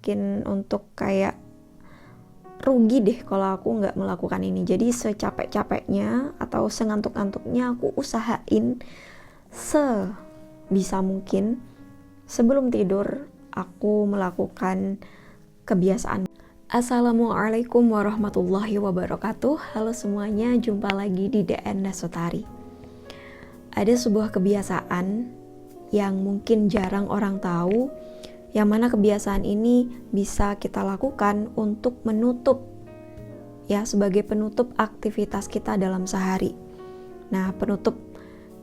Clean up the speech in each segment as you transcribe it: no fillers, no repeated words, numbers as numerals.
bikin untuk kayak rugi deh kalau aku nggak melakukan ini. Jadi secapek-capeknya atau sengantuk-ngantuknya aku usahain sebisa mungkin sebelum tidur aku melakukan kebiasaan. Assalamualaikum warahmatullahi wabarakatuh. Halo semuanya, jumpa lagi di DN Nasutari. Ada sebuah kebiasaan yang mungkin jarang orang tahu, yang mana kebiasaan ini bisa kita lakukan untuk menutup, ya, sebagai penutup aktivitas kita dalam sehari. Nah, penutup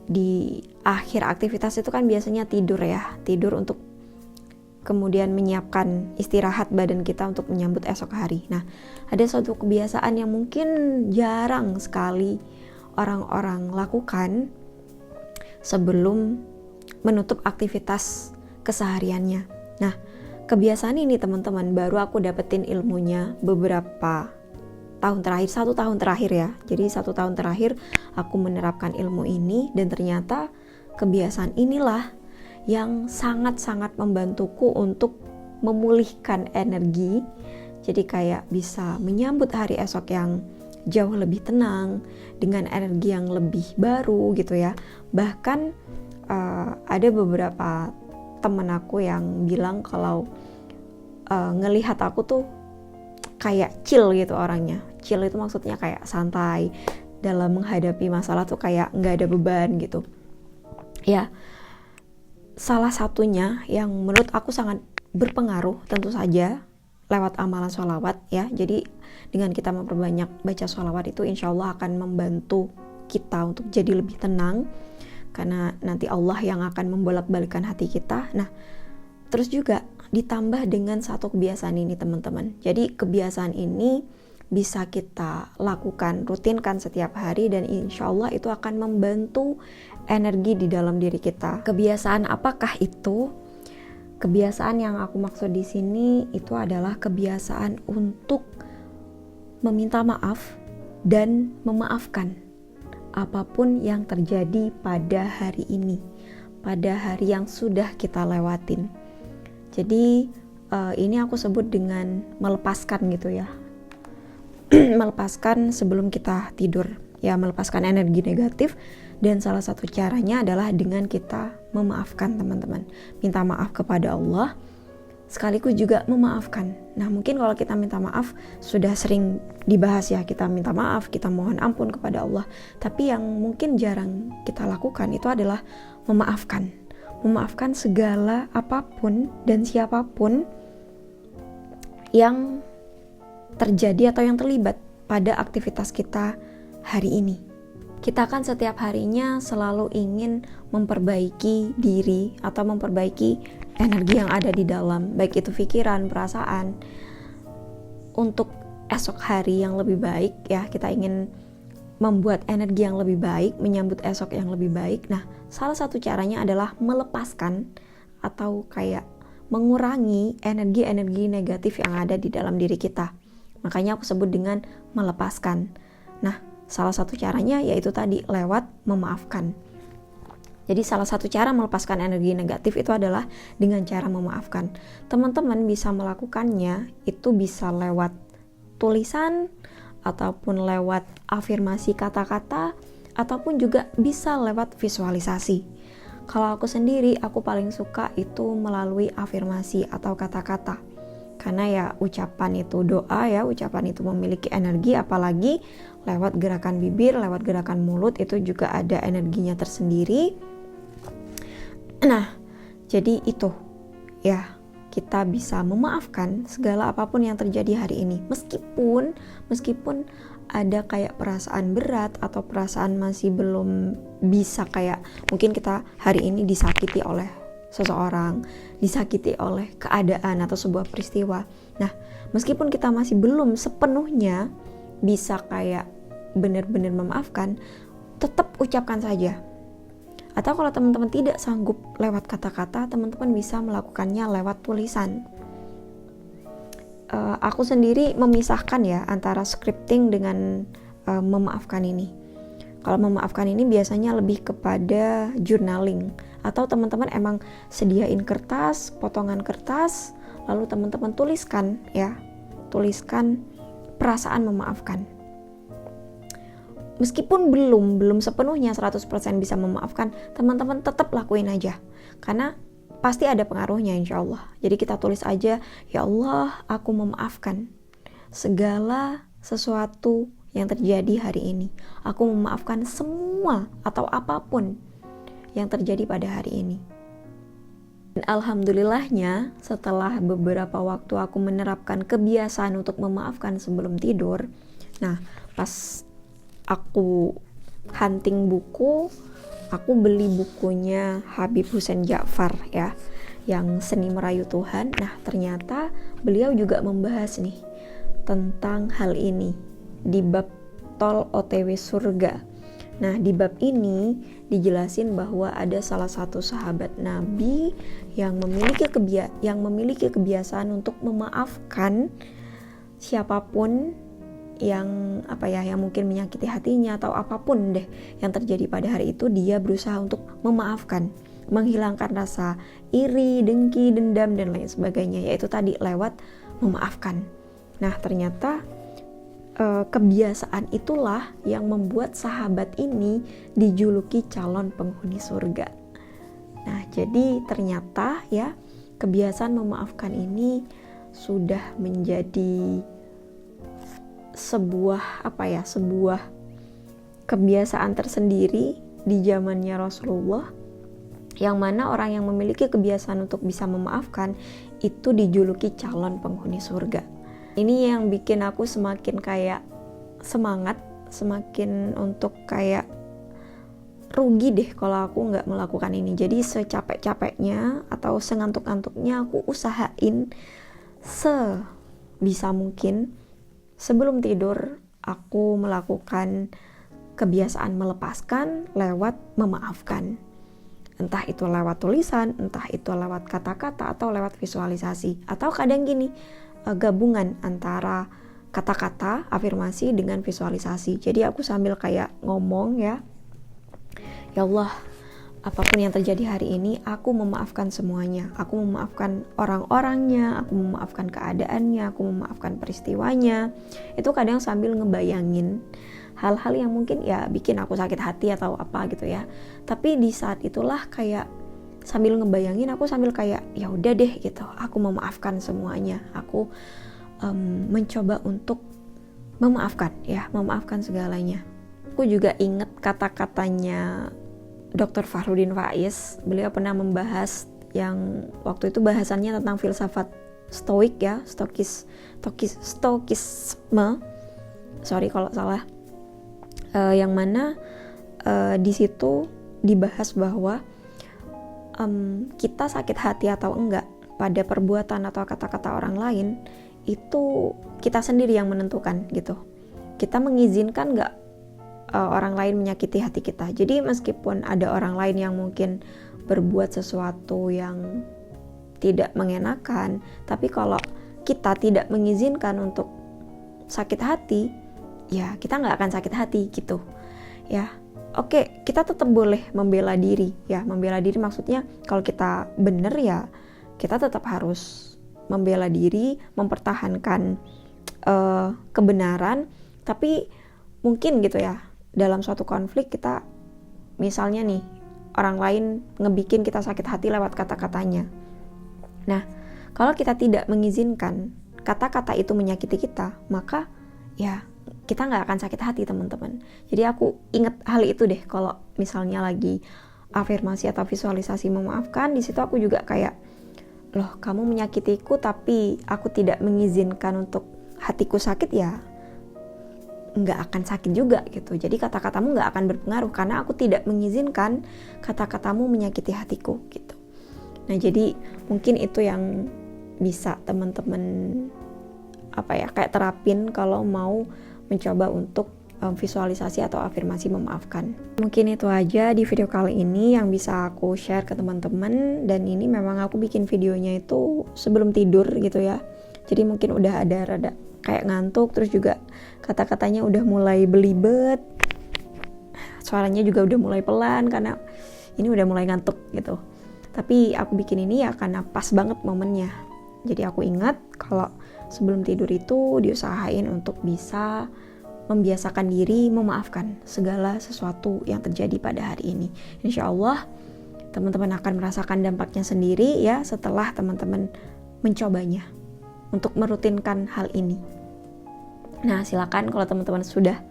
di akhir aktivitas itu kan biasanya tidur ya, tidur untuk kemudian menyiapkan istirahat badan kita untuk menyambut esok hari. Nah, ada suatu kebiasaan yang mungkin jarang sekali orang-orang lakukan sebelum menutup aktivitas kesehariannya. Nah, kebiasaan ini teman-teman baru aku dapetin ilmunya beberapa tahun terakhir, 1 tahun terakhir ya. Jadi 1 tahun terakhir aku menerapkan ilmu ini, dan ternyata kebiasaan inilah yang sangat-sangat membantuku untuk memulihkan energi. Jadi kayak bisa menyambut hari esok yang jauh lebih tenang, dengan energi yang lebih baru gitu ya. Bahkan ada beberapa temen aku yang bilang kalau ngelihat aku tuh kayak chill gitu orangnya. Chill itu maksudnya kayak santai dalam menghadapi masalah tuh, kayak nggak ada beban gitu. Ya, salah satunya yang menurut aku sangat berpengaruh tentu saja lewat amalan sholawat ya. Jadi dengan kita memperbanyak baca sholawat itu insya Allah akan membantu kita untuk jadi lebih tenang, karena nanti Allah yang akan membolak-balikan hati kita. Nah, terus juga ditambah dengan satu kebiasaan ini teman-teman. Jadi kebiasaan ini bisa kita lakukan, rutinkan setiap hari, dan insya Allah itu akan membantu energi di dalam diri kita. Kebiasaan apakah itu? Kebiasaan yang aku maksud di sini itu adalah kebiasaan untuk meminta maaf dan memaafkan apapun yang terjadi pada hari ini, pada hari yang sudah kita lewatin. Jadi ini aku sebut dengan melepaskan gitu ya. Melepaskan sebelum kita tidur, ya, melepaskan energi negatif. Dan salah satu caranya adalah dengan kita memaafkan teman-teman, minta maaf kepada Allah, sekaligus juga memaafkan. Nah, mungkin kalau kita minta maaf sudah sering dibahas ya, kita minta maaf, kita mohon ampun kepada Allah. Tapi yang mungkin jarang kita lakukan itu adalah memaafkan. Memaafkan segala apapun dan siapapun yang terjadi atau yang terlibat pada aktivitas kita hari ini. Kita kan setiap harinya selalu ingin memperbaiki diri atau memperbaiki energi yang ada di dalam, baik itu pikiran, perasaan, untuk esok hari yang lebih baik ya. Kita ingin membuat energi yang lebih baik, menyambut esok yang lebih baik. Nah, salah satu caranya adalah melepaskan atau kayak mengurangi energi-energi negatif yang ada di dalam diri kita. Makanya aku sebut dengan melepaskan. Nah, salah satu caranya yaitu tadi lewat memaafkan. Jadi salah satu cara melepaskan energi negatif itu adalah dengan cara memaafkan. Teman-teman bisa melakukannya itu bisa lewat tulisan, ataupun lewat afirmasi kata-kata, ataupun juga bisa lewat visualisasi. Kalau aku sendiri, aku paling suka itu melalui afirmasi atau kata-kata. Karena ya ucapan itu doa ya, ucapan itu memiliki energi, apalagi lewat gerakan bibir, lewat gerakan mulut itu juga ada energinya tersendiri. Nah, jadi itu ya, kita bisa memaafkan segala apapun yang terjadi hari ini. Meskipun ada kayak perasaan berat atau perasaan masih belum bisa, kayak mungkin kita hari ini disakiti oleh seseorang, disakiti oleh keadaan atau sebuah peristiwa. Nah, meskipun kita masih belum sepenuhnya bisa kayak benar-benar memaafkan, tetap ucapkan saja. Atau kalau teman-teman tidak sanggup lewat kata-kata, teman-teman bisa melakukannya lewat tulisan. Aku sendiri memisahkan ya antara scripting dengan memaafkan ini. Kalau memaafkan ini biasanya lebih kepada journaling, atau teman-teman emang sediain kertas, potongan kertas, lalu teman-teman tuliskan ya, tuliskan perasaan memaafkan. Meskipun belum sepenuhnya 100% bisa memaafkan, teman-teman tetap lakuin aja. Karena pasti ada pengaruhnya insya Allah. Jadi kita tulis aja, ya Allah, aku memaafkan segala sesuatu yang terjadi hari ini. Aku memaafkan semua atau apapun yang terjadi pada hari ini. Dan alhamdulillahnya, setelah beberapa waktu aku menerapkan kebiasaan untuk memaafkan sebelum tidur, nah pas aku hunting buku, aku beli bukunya Habib Hussein Ja'far ya, yang Seni Merayu Tuhan. Nah ternyata beliau juga membahas nih tentang hal ini di bab tol OTW surga. Nah di bab ini dijelasin bahwa ada salah satu sahabat Nabi yang memiliki kebiasaan untuk memaafkan siapapun yang yang mungkin menyakiti hatinya atau apapun deh yang terjadi pada hari itu. Dia berusaha untuk memaafkan, menghilangkan rasa iri, dengki, dendam dan lain sebagainya, yaitu tadi lewat memaafkan. Nah ternyata kebiasaan itulah yang membuat sahabat ini dijuluki calon penghuni surga. Nah jadi ternyata ya, kebiasaan memaafkan ini sudah menjadi sebuah kebiasaan tersendiri di zamannya Rasulullah, yang mana orang yang memiliki kebiasaan untuk bisa memaafkan itu dijuluki calon penghuni surga. Ini yang bikin aku semakin kayak semangat, semakin untuk kayak rugi deh kalau aku nggak melakukan ini. Jadi secapek-capeknya atau sengantuk-antuknya aku usahain sebisa mungkin sebelum tidur aku melakukan kebiasaan melepaskan lewat memaafkan. Entah itu lewat tulisan, entah itu lewat kata-kata atau lewat visualisasi. Atau kadang gini, gabungan antara kata-kata afirmasi dengan visualisasi. Jadi aku sambil kayak ngomong ya Allah, apapun yang terjadi hari ini, aku memaafkan semuanya. Aku memaafkan orang-orangnya, aku memaafkan keadaannya, aku memaafkan peristiwanya. Itu kadang sambil ngebayangin hal-hal yang mungkin ya bikin aku sakit hati atau apa gitu ya. Tapi di saat itulah kayak sambil ngebayangin, aku sambil kayak ya udah deh gitu, aku memaafkan semuanya. Aku mencoba untuk memaafkan ya, memaafkan segalanya. Aku juga inget kata-katanya Dr. Fahrudin Faiz. Beliau pernah membahas yang waktu itu bahasannya tentang filsafat stoik ya, stokisme. Sorry kalau salah. Yang mana di situ dibahas bahwa kita sakit hati atau enggak pada perbuatan atau kata-kata orang lain itu kita sendiri yang menentukan gitu. Kita mengizinkan enggak orang lain menyakiti hati kita. Jadi meskipun ada orang lain yang mungkin berbuat sesuatu yang tidak mengenakan, tapi kalau kita tidak mengizinkan untuk sakit hati, ya kita nggak akan sakit hati gitu ya. Oke, kita tetap boleh membela diri ya. Membela diri maksudnya kalau kita bener ya kita tetap harus membela diri, mempertahankan kebenaran. Tapi mungkin gitu ya, dalam suatu konflik kita misalnya nih orang lain ngebikin kita sakit hati lewat kata-katanya. Nah, kalau kita tidak mengizinkan kata-kata itu menyakiti kita, maka ya kita nggak akan sakit hati teman-teman. Jadi aku inget hal itu deh kalau misalnya lagi afirmasi atau visualisasi memaafkan. Di situ aku juga kayak, loh kamu menyakitiku tapi aku tidak mengizinkan untuk hatiku sakit, ya nggak akan sakit juga gitu. Jadi kata-katamu nggak akan berpengaruh karena aku tidak mengizinkan kata-katamu menyakiti hatiku gitu. Nah jadi mungkin itu yang bisa teman-teman kayak terapin kalau mau mencoba untuk visualisasi atau afirmasi memaafkan. Mungkin itu aja di video kali ini yang bisa aku share ke teman-teman. Dan ini memang aku bikin videonya itu sebelum tidur gitu ya. Jadi mungkin udah ada rada kayak ngantuk, terus juga kata-katanya udah mulai belibet, suaranya juga udah mulai pelan karena ini udah mulai ngantuk gitu. Tapi aku bikin ini ya karena pas banget momennya. Jadi aku ingat kalau sebelum tidur itu diusahain untuk bisa membiasakan diri memaafkan segala sesuatu yang terjadi pada hari ini. Insya Allah teman-teman akan merasakan dampaknya sendiri ya setelah teman-teman mencobanya untuk merutinkan hal ini. Nah, silakan kalau teman-teman sudah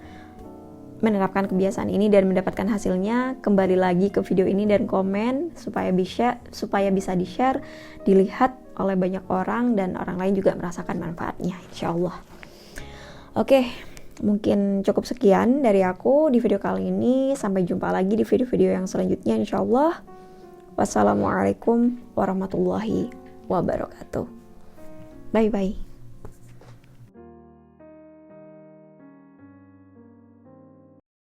menerapkan kebiasaan ini dan mendapatkan hasilnya, kembali lagi ke video ini dan komen supaya bisa di-share, dilihat oleh banyak orang dan orang lain juga merasakan manfaatnya, insya Allah. Oke, mungkin cukup sekian dari aku di video kali ini. Sampai jumpa lagi di video-video yang selanjutnya, insya Allah. Wassalamualaikum warahmatullahi wabarakatuh. Bye-bye.